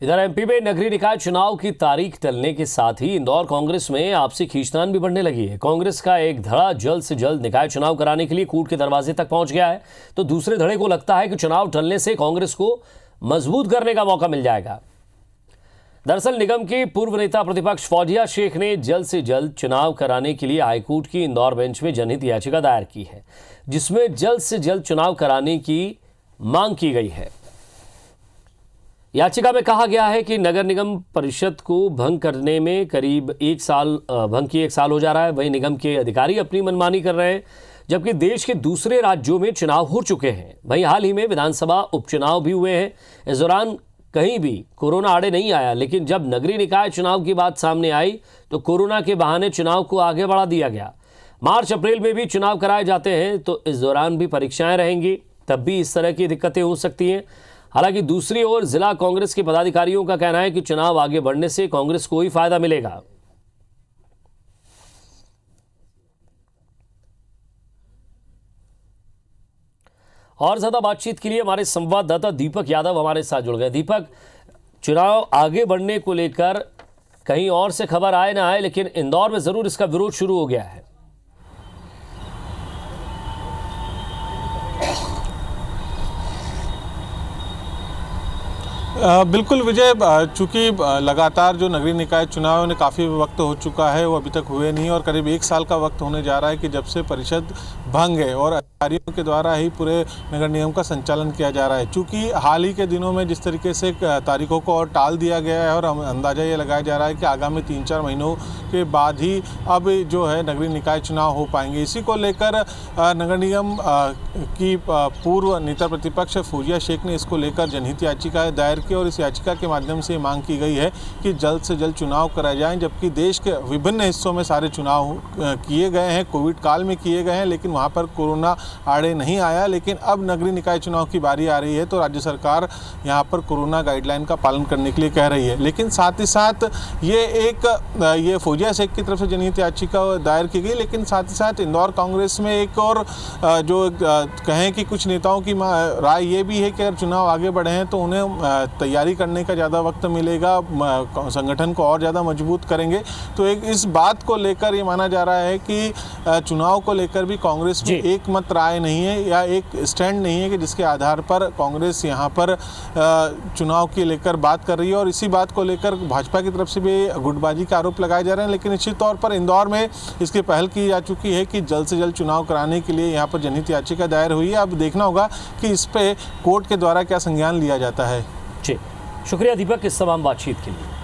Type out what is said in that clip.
इधर एमपी में नगरीय निकाय चुनाव की तारीख टलने के साथ ही इंदौर कांग्रेस में आपसी खींचतान भी बढ़ने लगी है। कांग्रेस का एक धड़ा जल्द से जल्द निकाय चुनाव कराने के लिए कोर्ट के दरवाजे तक पहुंच गया है, तो दूसरे धड़े को लगता है कि चुनाव टलने से कांग्रेस को मजबूत करने का मौका मिल जाएगा। दरअसल निगम के पूर्व नेता प्रतिपक्ष फौजिया शेख ने जल्द से जल्द चुनाव कराने के लिए हाईकोर्ट की इंदौर बेंच में जनहित याचिका दायर की है, जिसमें जल्द से जल्द चुनाव कराने की मांग की गई है। याचिका में कहा गया है कि नगर निगम परिषद को भंग करने में करीब एक साल हो जा रहा है। वहीं निगम के अधिकारी अपनी मनमानी कर रहे हैं, जबकि देश के दूसरे राज्यों में चुनाव हो चुके हैं। वहीं हाल ही में विधानसभा उपचुनाव भी हुए हैं। इस दौरान कहीं भी कोरोना आड़े नहीं आया, लेकिन जब नगरीय निकाय चुनाव की बात सामने आई तो कोरोना के बहाने चुनाव को आगे बढ़ा दिया गया। मार्च अप्रैल में भी चुनाव कराए जाते हैं, तो इस दौरान भी परीक्षाएं रहेंगी, तब भी इस तरह की दिक्कतें हो सकती हैं। हालांकि दूसरी ओर जिला कांग्रेस के पदाधिकारियों का कहना है कि चुनाव आगे बढ़ने से कांग्रेस को ही फायदा मिलेगा। और ज्यादा बातचीत के लिए हमारे संवाददाता दीपक यादव हमारे साथ जुड़ गए। दीपक, चुनाव आगे बढ़ने को लेकर कहीं और से खबर आए ना आए, लेकिन इंदौर में जरूर इसका विरोध शुरू हो गया है। बिल्कुल विजय, चूंकि लगातार जो नगरीय निकाय चुनाव ने काफ़ी वक्त हो चुका है, वो अभी तक हुए नहीं और करीब एक साल का वक्त होने जा रहा है कि जब से परिषद भंग है और अधिकारियों के द्वारा ही पूरे नगर निगम का संचालन किया जा रहा है। चूंकि हाल ही के दिनों में जिस तरीके से तारीखों को और टाल दिया गया है और अंदाज़ा ये लगाया जा रहा है कि आगामी 3-4 महीनों के बाद ही अब जो है नगरीय निकाय चुनाव हो पाएंगे। इसी को लेकर नगर निगम की पूर्व नेता प्रतिपक्ष फौजिया शेख ने इसको लेकर जनहित याचिका दायर की और इस याचिका के माध्यम से मांग की गई है कि जल्द से जल्द चुनाव कराए जाएं। जबकि देश के विभिन्न हिस्सों में सारे चुनाव किए गए हैं, कोविड काल में किए गए हैं, लेकिन वहां पर कोरोना आड़े नहीं आया। लेकिन अब नगरीय निकाय चुनाव की बारी आ रही है तो राज्य सरकार यहां पर कोरोना गाइडलाइन का पालन करने के लिए कह रही है। लेकिन साथ ही साथ ये फौजिया शेख की तरफ से जनहित याचिका दायर की गई, लेकिन साथ ही साथ इंदौर कांग्रेस में एक और जो कहें कि कुछ नेताओं की राय ये भी है कि अगर चुनाव आगे बढ़े हैं तो उन्हें तैयारी करने का ज़्यादा वक्त मिलेगा, संगठन को और ज़्यादा मजबूत करेंगे। तो एक इस बात को लेकर ये माना जा रहा है कि चुनाव को लेकर भी कांग्रेस में एक मत राय नहीं है या एक स्टैंड नहीं है कि जिसके आधार पर कांग्रेस यहाँ पर चुनाव के लेकर बात कर रही है। और इसी बात को लेकर भाजपा की तरफ से भी गुटबाजी के आरोप लगाए जा रहे हैं। लेकिन निश्चित तौर पर इंदौर में इसकी पहल की जा चुकी है कि जल्द से जल्द चुनाव कराने के लिए यहाँ पर जनहित याचिका दायर हुई है। अब देखना होगा कि इस पर कोर्ट के द्वारा क्या संज्ञान लिया जाता है। जी, शुक्रिया दीपक इस तमाम बातचीत के लिए।